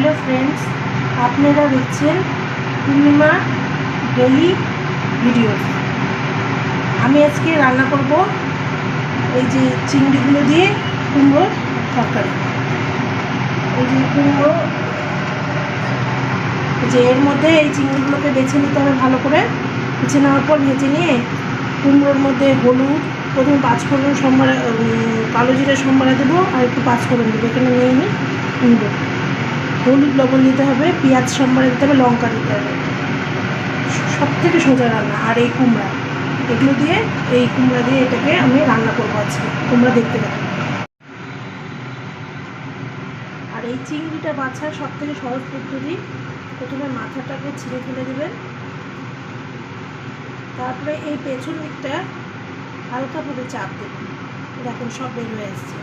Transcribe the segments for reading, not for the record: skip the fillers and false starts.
Hello friends, আপনারা দেখছেন পূর্ণিমা daily videos. আমি আজকে রান্না করব এই যে চিংড়িগুলো দিয়ে কুমড়োর তরকারি। এই যে কুমড়ো, যে এর মধ্যে এই চিংড়িগুলোকে বেছে নিতে হবে ভালো করে। বেছে নেওয়ার পর ভেজে নিয়ে কুমড়োর মধ্যে হলুদ, প্রথমে পাঁচফোড়ন সম্বারা, কালো জিরে সম্বারা দেবো, আর একটু পাঁচফোড়ন দেবো। এখানে নিয়ে নিই কুমড়ো, হলুদ লবণ দিতে হবে, পেঁয়াজ সম্বারে দিতে হবে, লঙ্কা দিতে হবে। সব থেকে সোজা রান্না। আর এই কুমড়া, এগুলো দিয়ে, এই কুমড়া দিয়ে এটাকে আমি রান্না করবো আজকে, তোমরা দেখতে পাবে। আর এই চিংড়িটা বাছার সব থেকে সহজ পদ্ধতি, প্রথমে মাথাটাকে ছিঁড়ে ফেলে দেবেন, তারপরে এই পেছন দিকটা হালকাভাবে চাপ দেবেন, দেখুন সব বের হয়ে আসছে।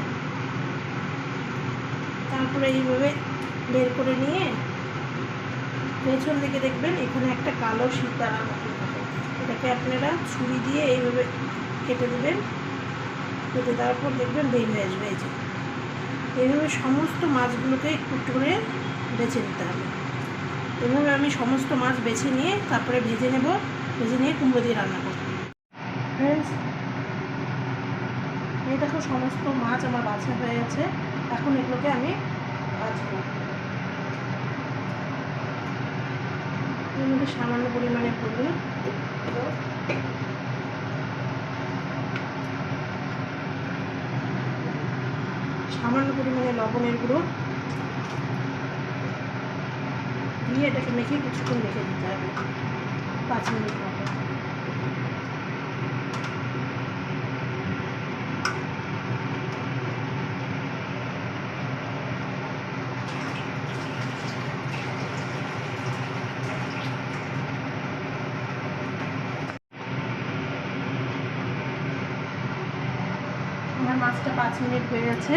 তারপরে এইভাবে বের করে নিয়ে পেছন দিকে দেখবেন এখানে একটা কালো শিরদাঁড়ার মতো থাকে, এটাকে আপনারা ছুরি দিয়ে এইভাবে কেটে দেবেন। কেটে দেওয়ার পর দেখবেন বের হয়ে আসবে। এই যে এইভাবে সমস্ত মাছগুলোকে একটু করে বেছে নিতে হবে। এভাবে আমি সমস্ত মাছ বেছে নিয়ে তারপরে ভেজে নেব। ভেজে নিয়ে কুমড়ো দিয়ে রান্না করব। ফ্রেন্ডস, এই দেখো সমস্ত মাছ আমার বাছা হয়ে গেছে। এখন এগুলোকে আমি ভাজবো। এর মধ্যে সামান্য পরিমাণে হলুদ, সামান্য পরিমাণে লবণের গুঁড়ো দিয়ে এটাকে মেখে কিছুক্ষণ রেখে দিতে হবে, 5 মিনিট মতো। আমার মাছটা 5 মিনিট হয়ে গেছে।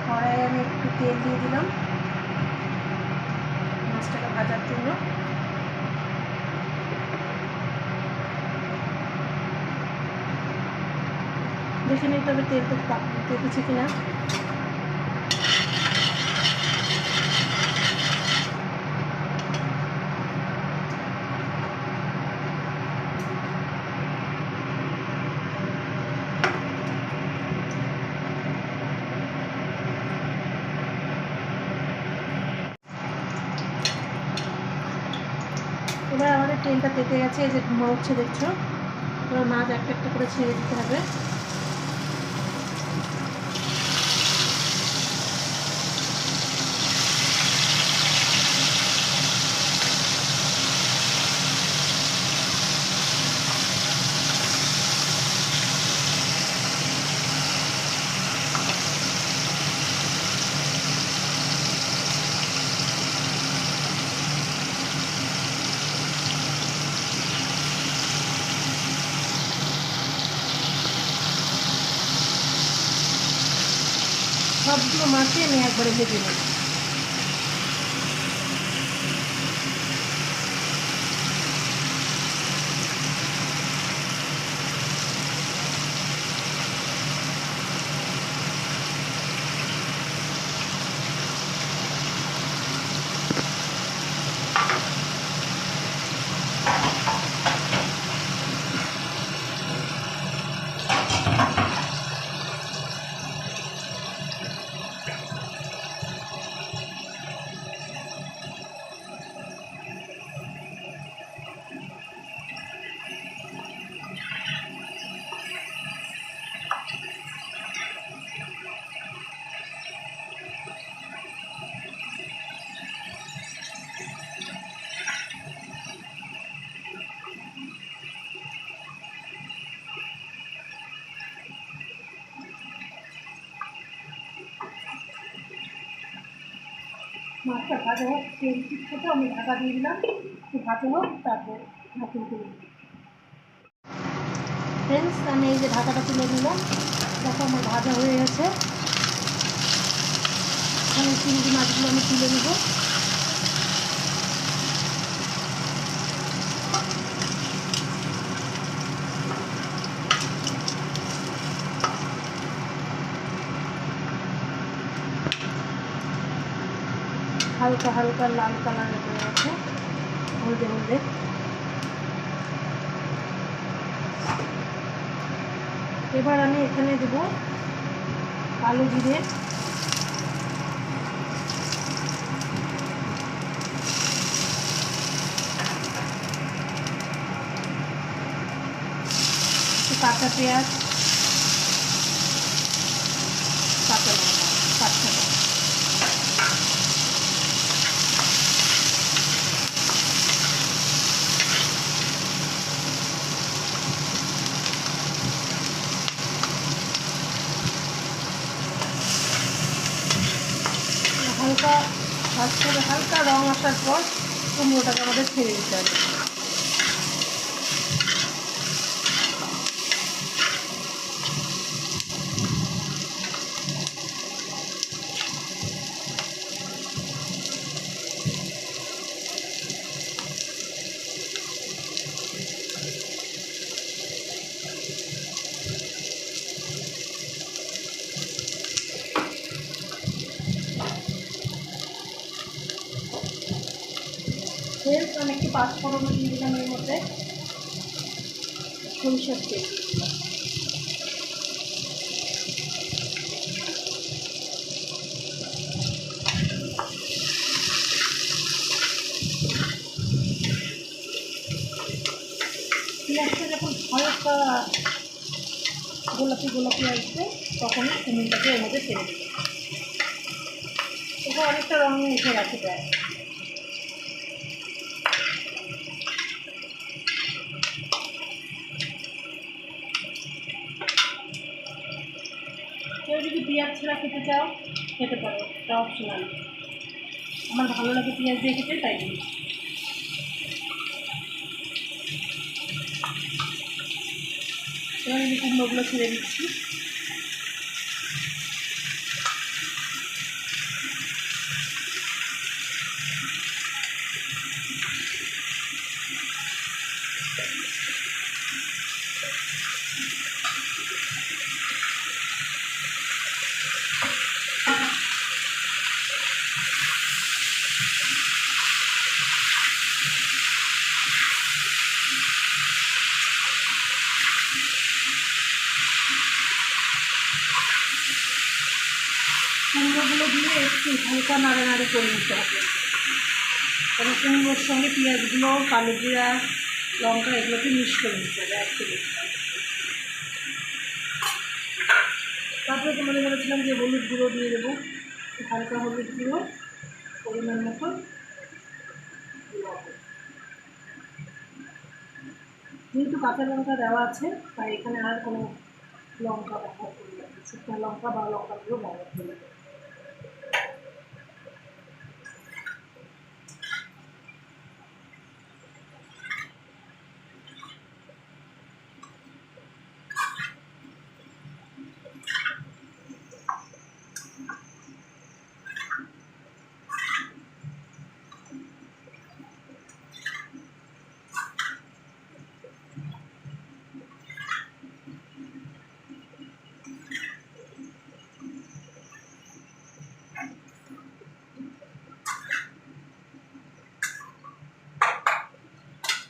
কড়াইয়ে আমি একটু তেল দিয়ে দিলাম মাছটাকে ভাজার জন্য। দেখে নিতে হবে তেলটা তেতেছে কিনা। এবার আমাদের তেলটা তেতে গেছে, এই যে ধোঁয়া উঠছে দেখছো। এবার মাছ একটা একটা করে ছেড়ে দিতে হবে। সবগুলো মাছই আমি একবারে ভেজে নেব। মাছটা ভাজা হোক, তেল সাথে আমি ঢাকা দিয়ে দিলাম, একটু ভাজা হোক, তারপর ঢাকুন তুলে দিই। ফ্রেন্ডস, আমি এই যে ঢাকাটা তুলে নিলাম, দেখো আমার ভাজা হয়ে গেছে। এখানে চিংড়ি মাছগুলো আমি তুলে নেব। হালকা হালকা লাল কালারের হয়ে গেছে, হলদে হলদে। এবার আমি এখানে দেব কালো জিরে, কাঁচা পেঁয়াজ, কাঁচা লঙ্কা, কাঁচা হালকা ভাজতে হালকা রং আসার পর কুমড়োটাকে আমাদের ছেড়ে দিতে হবে। আমি একটু পাঁচফোড়ন দিয়ে দিলাম, এর মধ্যে সরিষার তেল, পেঁয়াজটা যখন হালকা গোলাপি গোলাপি আসবে তখনই কুমড়োটাকে এর মধ্যে ছেড়ে দেবে। এটা অনেকটা রং এসে গেছে প্রায়। কেউ যদি পেঁয়াজ ছাড়া খেতে চাও খেতে পারো, এটা অপশনাল। আমার ভালো লাগে পেঁয়াজ দিয়ে খেতে, তাই দিই। এবার আমি কুমড়োগুলো ছেড়ে দিচ্ছি। কুমড়োগুলো দিয়ে একটু হালকা নাড়ানাড়ি করে নিতে হবে, কারণ কুমড়োর সঙ্গে পেঁয়াজগুলো, কালো জিরা, লঙ্কা এগুলোকে মিক্স করে নিতে হবে একচুয়ালি। তারপরে তোমাদের বলেছিলাম যে হলুদ গুঁড়ো দিয়ে দেবো, হালকা হলুদ গুঁড়ো পরিমাণ মতো। যেহেতু কাঁচা লঙ্কা দেওয়া আছে তাই এখানে আর কোনো লঙ্কা ব্যবহার করি না, শুকনো লঙ্কা বা লঙ্কা গুঁড়ো ব্যবহার করি না।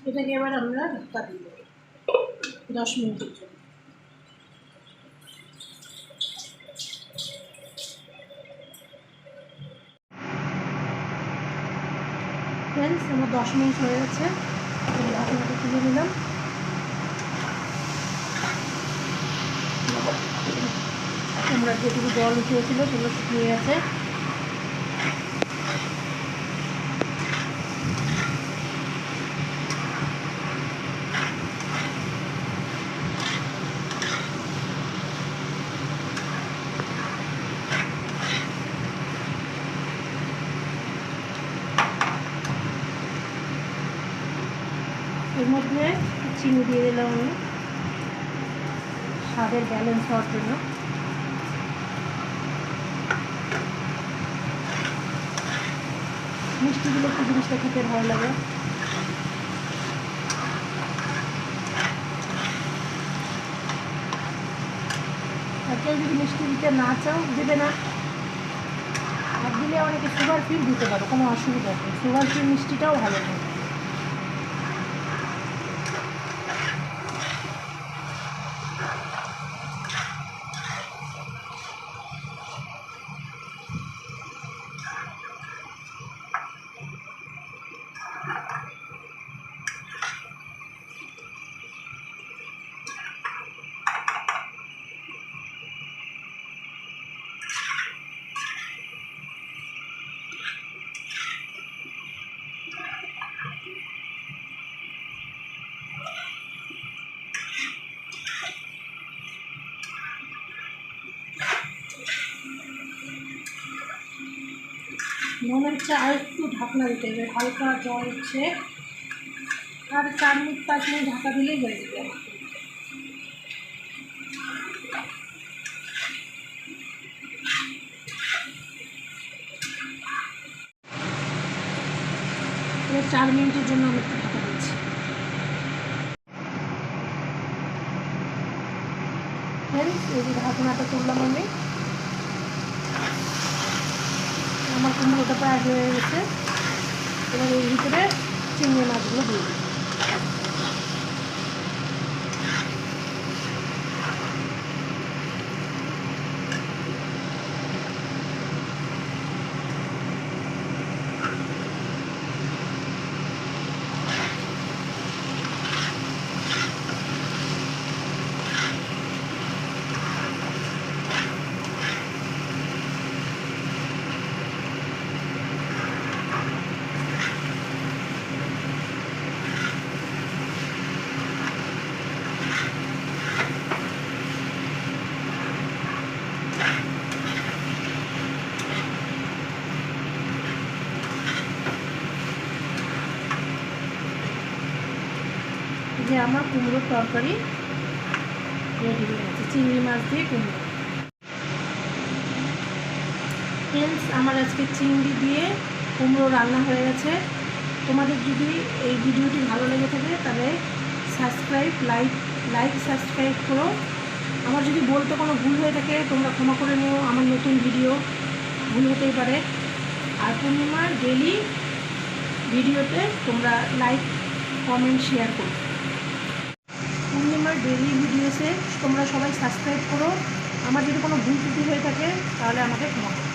এটাকে এবার আমরা ঢাকা দিয়ে দেবো 10 মিনিটের জন্য। ফ্রেন্ডস, আমার 10 মিনিট হয়ে গেছে, ঢাকনাটা তুলে নিলাম। আমরা যেটুকু জল উঠিয়েছিল সেগুলো শুকিয়ে গেছে। এর মধ্যে চিনি দিয়ে দিলাম আমি স্বাদের ব্যালেন্স হওয়ার জন্য। মিষ্টিগুলো একটু জিনিসটা খেতে ভালো লাগে। আর কেউ যদি মিষ্টি দিতে না চাও দেবে না, আর চাইলে অনেকে সুগার ফ্রি দিতে পারো, কোনো অসুবিধা নেই, সুগার ফ্রি মিষ্টিটাও ভালো লাগে। মনে হচ্ছে আর একটু ঢাকনা দিতে হবে, হালকা জল হচ্ছে, আর 4 মিনিট 5 মিনিট ঢাকা দিলেই হয়ে যাবে। এবার 4 মিনিটের জন্য আমি একটু ঢাকা দিচ্ছি। ফ্রেন্ডস, এই যে ঢাকনাটা তুললাম আমি, আমার কুমড়োটা প্রায় হয়ে গেছে। এবার এর ভিতরে চিংড়ি মাছগুলো দিয়ে দিই। যে আমার কুমড়োর তরকারি রেডি হয়ে গেছে, চিংড়ি মাছ দিয়ে কুমড়ো। ফ্রেন্ডস, আমার আজকে চিংড়ি দিয়ে কুমড়ো রান্না হয়ে গেছে। তোমাদের যদি এই ভিডিওটি ভালো লেগে থাকে তাহলে লাইক সাবস্ক্রাইব করো। আমার যদি বলতে কোনো ভুল হয়ে থাকে তোমরা ক্ষমা করে নিও, আমার নতুন ভিডিও ভুল হতেই পারে। আর পূর্ণিমার ডেলি ভিডিওতে তোমরা লাইক কমেন্ট শেয়ার করো। পূর্ণিমার ডেলি ভিডিওসে তোমরা সবাই সাবস্ক্রাইব করো। আমার যদি কোনো ভুল ত্রুটি হয়ে থাকে তাহলে আমাকে ক্ষমা করো।